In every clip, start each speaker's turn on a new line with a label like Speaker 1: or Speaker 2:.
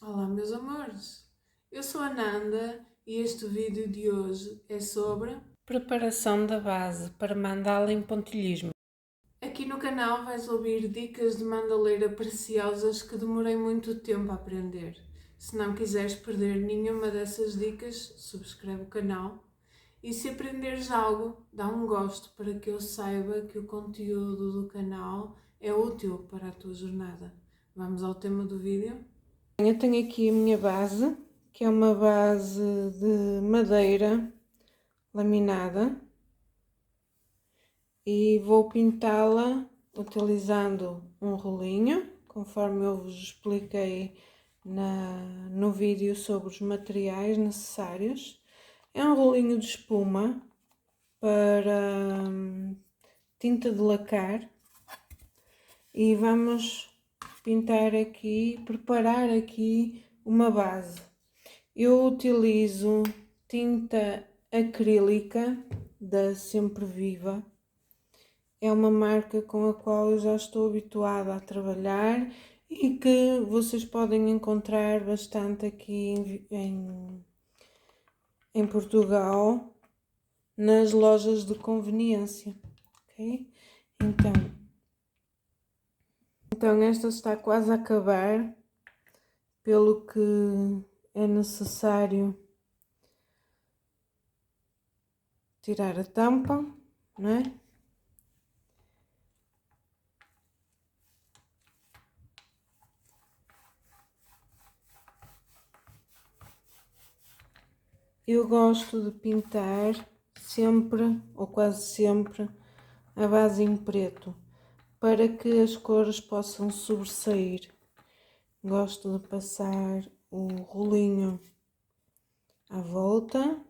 Speaker 1: Olá, meus amores. Eu sou a Nanda e este vídeo de hoje é sobre
Speaker 2: Preparação da base para mandala em pontilhismo.
Speaker 1: Aqui no canal vais ouvir dicas de mandaleira preciosas que demorei muito tempo a aprender. Se não quiseres perder nenhuma dessas dicas, subscreve o canal. E se aprenderes algo, dá um gosto para que eu saiba que o conteúdo do canal é útil para a tua jornada. Vamos ao tema do vídeo?
Speaker 2: Eu tenho aqui a minha base, que é uma base de madeira laminada, e vou pintá-la utilizando um rolinho, conforme eu vos expliquei no vídeo sobre os materiais necessários. É um rolinho de espuma para tinta de lacar e vamos pintar aqui, preparar aqui uma base. Eu utilizo tinta acrílica da Sempre Viva. É uma marca com a qual eu já estou habituada a trabalhar e que vocês podem encontrar bastante aqui em Portugal, nas lojas de conveniência, ok? Então esta está quase a acabar, pelo que é necessário tirar a tampa, não é? Eu gosto de pintar sempre, ou quase sempre, a base em preto, para que as cores possam sobressair. Gosto de passar o rolinho à volta.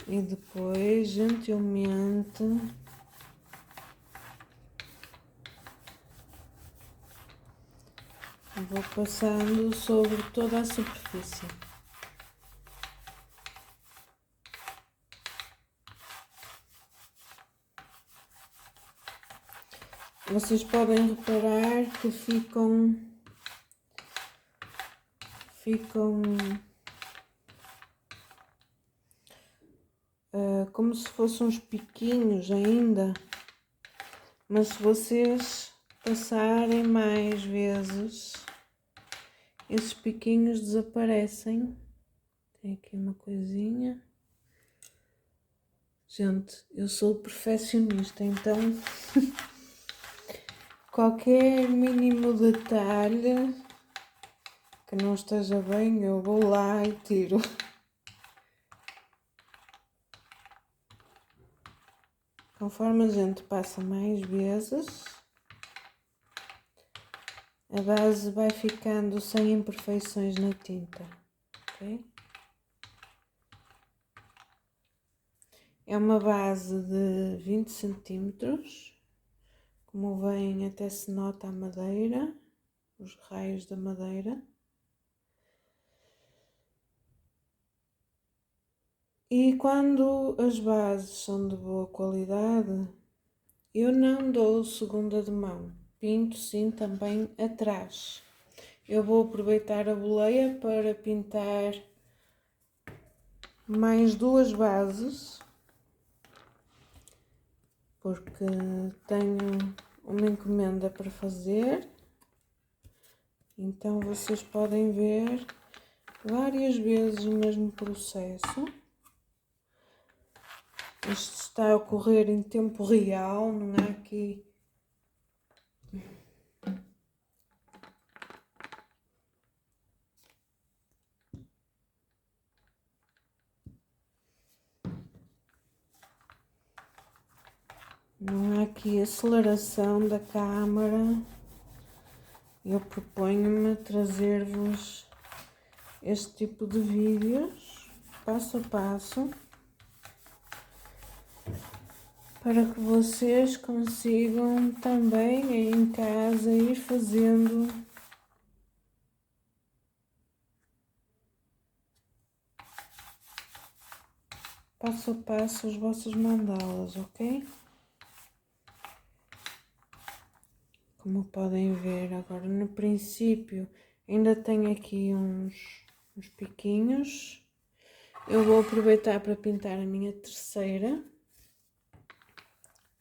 Speaker 2: E depois, gentilmente, vou passando sobre toda a superfície. Vocês podem reparar que ficam como se fossem uns piquinhos ainda, mas se vocês passarem mais vezes, esses piquinhos desaparecem. Tem aqui uma coisinha. Gente, eu sou perfeccionista, então qualquer mínimo detalhe que não esteja bem, eu vou lá e tiro. Conforme a gente passa mais vezes, a base vai ficando sem imperfeições na tinta, ok? É uma base de 20 centímetros, como vem até se nota a madeira, os raios da madeira. E quando as bases são de boa qualidade, eu não dou segunda de mão, pinto sim também atrás. Eu vou aproveitar a boleia para pintar mais duas bases, porque tenho uma encomenda para fazer. Então vocês podem ver várias vezes o mesmo processo. Isto está a ocorrer em tempo real, não há aqui aceleração da câmara. Eu proponho-me trazer-vos este tipo de vídeos, passo a passo, para que vocês consigam também aí em casa ir fazendo passo a passo as vossas mandalas, ok? como podem ver. Agora no princípio ainda tenho aqui uns piquinhos. Eu vou aproveitar para pintar a minha terceira,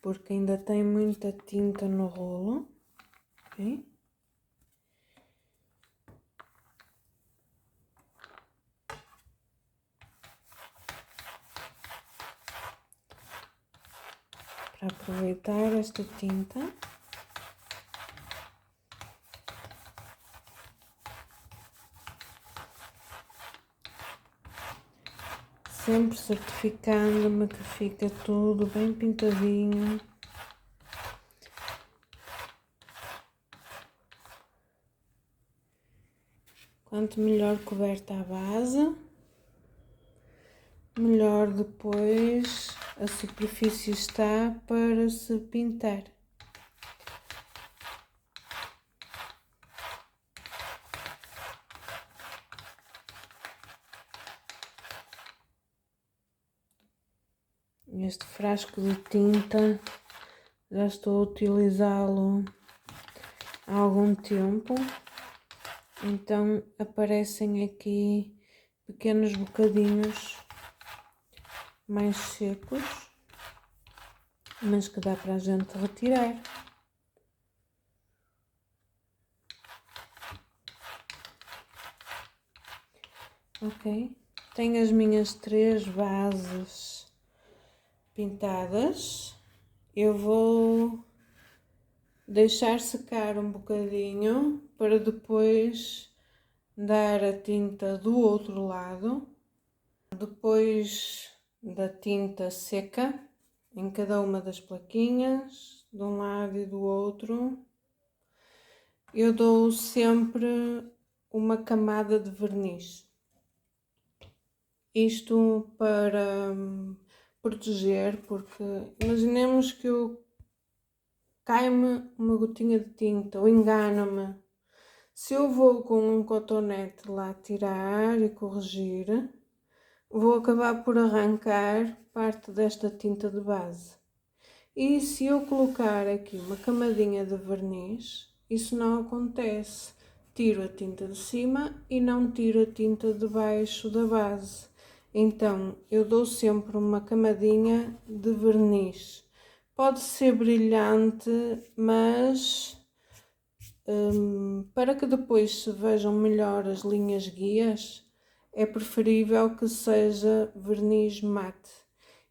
Speaker 2: porque ainda tem muita tinta no rolo, ok? Para aproveitar esta tinta. Sempre certificando-me que fica tudo bem pintadinho. Quanto melhor coberta a base, melhor depois a superfície está para se pintar. Este frasco de tinta já estou a utilizá-lo há algum tempo, então aparecem aqui pequenos bocadinhos mais secos, mas que dá para a gente retirar. Ok, tenho as minhas 3 bases pintadas. Eu vou deixar secar um bocadinho para depois dar a tinta do outro lado. Depois da tinta seca em cada uma das plaquinhas, de um lado e do outro, eu dou sempre uma camada de verniz. Isto para proteger, porque imaginemos que cai-me uma gotinha de tinta ou engano-me. Se eu vou com um cotonete lá tirar e corrigir, vou acabar por arrancar parte desta tinta de base. E se eu colocar aqui uma camadinha de verniz, isso não acontece. Tiro a tinta de cima e não tiro a tinta de baixo da base. Então, eu dou sempre uma camadinha de verniz. Pode ser brilhante, mas para que depois se vejam melhor as linhas guias, é preferível que seja verniz mate.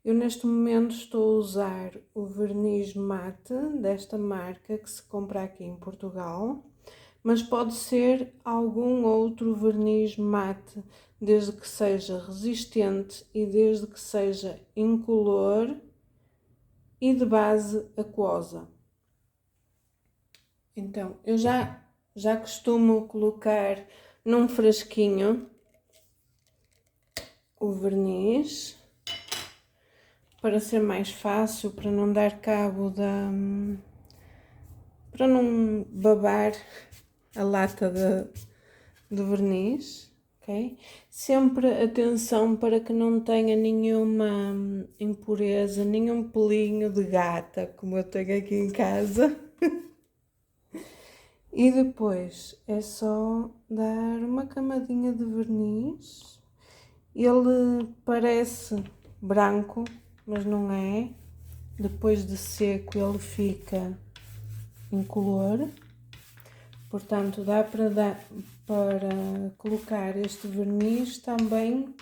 Speaker 2: Eu neste momento estou a usar o verniz mate desta marca que se compra aqui em Portugal, mas pode ser algum outro verniz mate, desde que seja resistente e desde que seja incolor e de base aquosa. Então, eu já costumo colocar num frasquinho o verniz, para ser mais fácil, para não dar cabo para não babar a lata de verniz, ok? Sempre atenção para que não tenha nenhuma impureza, nenhum pelinho de gata, como eu tenho aqui em casa. E depois é só dar uma camadinha de verniz. Ele parece branco, mas não é. Depois de seco ele fica incolor. Portanto, dá para colocar este verniz também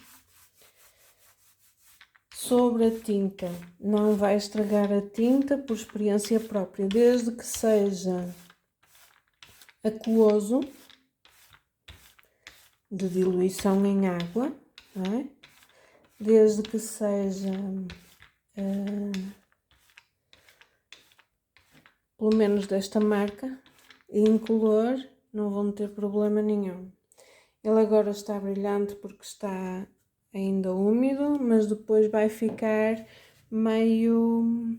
Speaker 2: sobre a tinta. Não vai estragar a tinta por experiência própria, desde que seja aquoso, de diluição em água, não é? Desde que seja pelo menos desta marca e incolor, não vão ter problema nenhum. Ele agora está brilhante porque está ainda úmido, mas depois vai ficar meio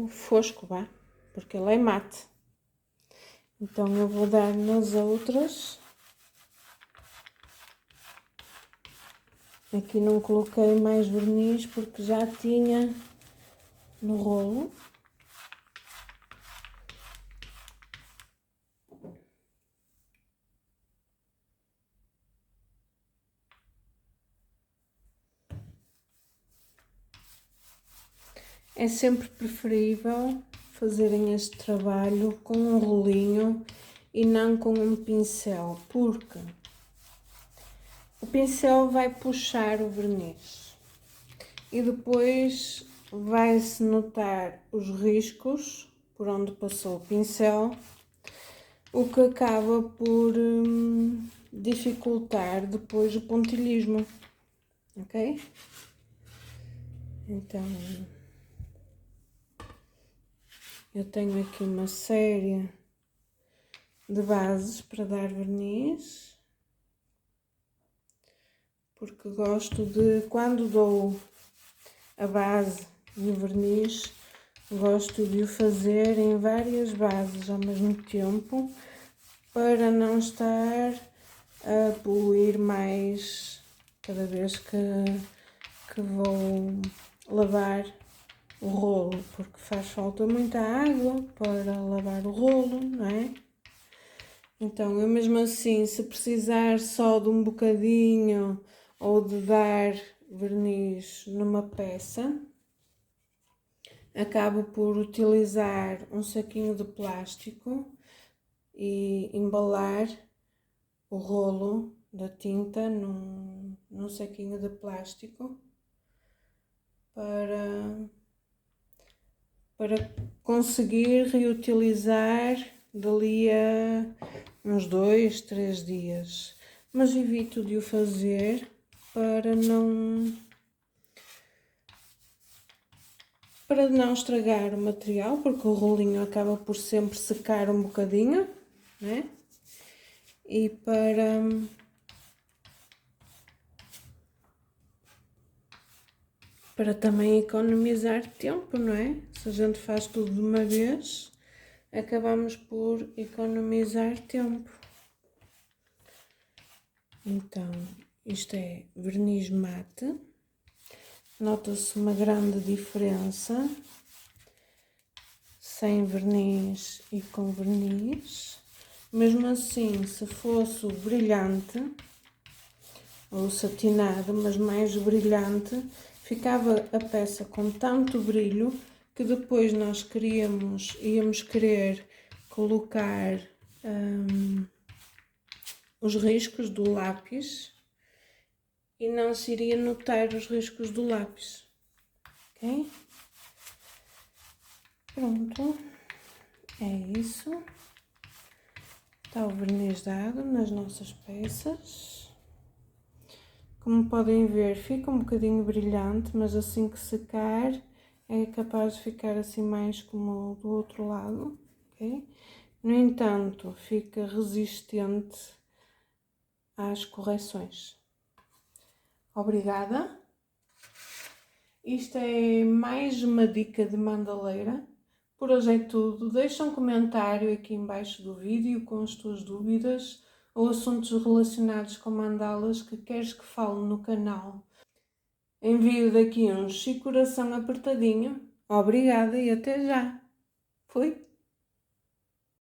Speaker 2: fosco, vá, porque ele é mate. Então eu vou dar nas outras. Aqui não coloquei mais verniz porque já tinha no rolo. é sempre preferível fazerem este trabalho com um rolinho e não com um pincel, porque o pincel vai puxar o verniz e depois vai-se notar os riscos por onde passou o pincel, o que acaba por dificultar depois o pontilhismo, ok? Então, eu tenho aqui uma série de bases para dar verniz, porque gosto de, quando dou a base e o verniz, gosto de o fazer em várias bases ao mesmo tempo, para não estar a poluir mais cada vez que vou lavar o rolo, porque faz falta muita água para lavar o rolo, não é? Então, eu mesmo assim, se precisar só de um bocadinho ou de dar verniz numa peça, acabo por utilizar um saquinho de plástico e embalar o rolo da tinta num saquinho de plástico para conseguir reutilizar dali a uns 2, 3 dias. Mas evito de o fazer para não estragar o material, porque o rolinho acaba por sempre secar um bocadinho, né? E para também economizar tempo, não é? Se a gente faz tudo de uma vez, acabamos por economizar tempo. Então, isto é verniz mate. Nota-se uma grande diferença sem verniz e com verniz. Mesmo assim, se fosse o brilhante ou satinado, mas mais brilhante, ficava a peça com tanto brilho que depois nós íamos querer colocar os riscos do lápis e não se iria notar os riscos do lápis, ok? Pronto, é isso. Está o verniz dado nas nossas peças. Como podem ver, fica um bocadinho brilhante, mas assim que secar é capaz de ficar assim mais como do outro lado, ok? No entanto, fica resistente às correções. Obrigada! Isto é mais uma dica de mandaleira. Por hoje é tudo. Deixa um comentário aqui embaixo do vídeo com as tuas dúvidas ou assuntos relacionados com mandalas que queres que fale no canal. Envio daqui um chicoração apertadinho. Obrigada e até já! Fui!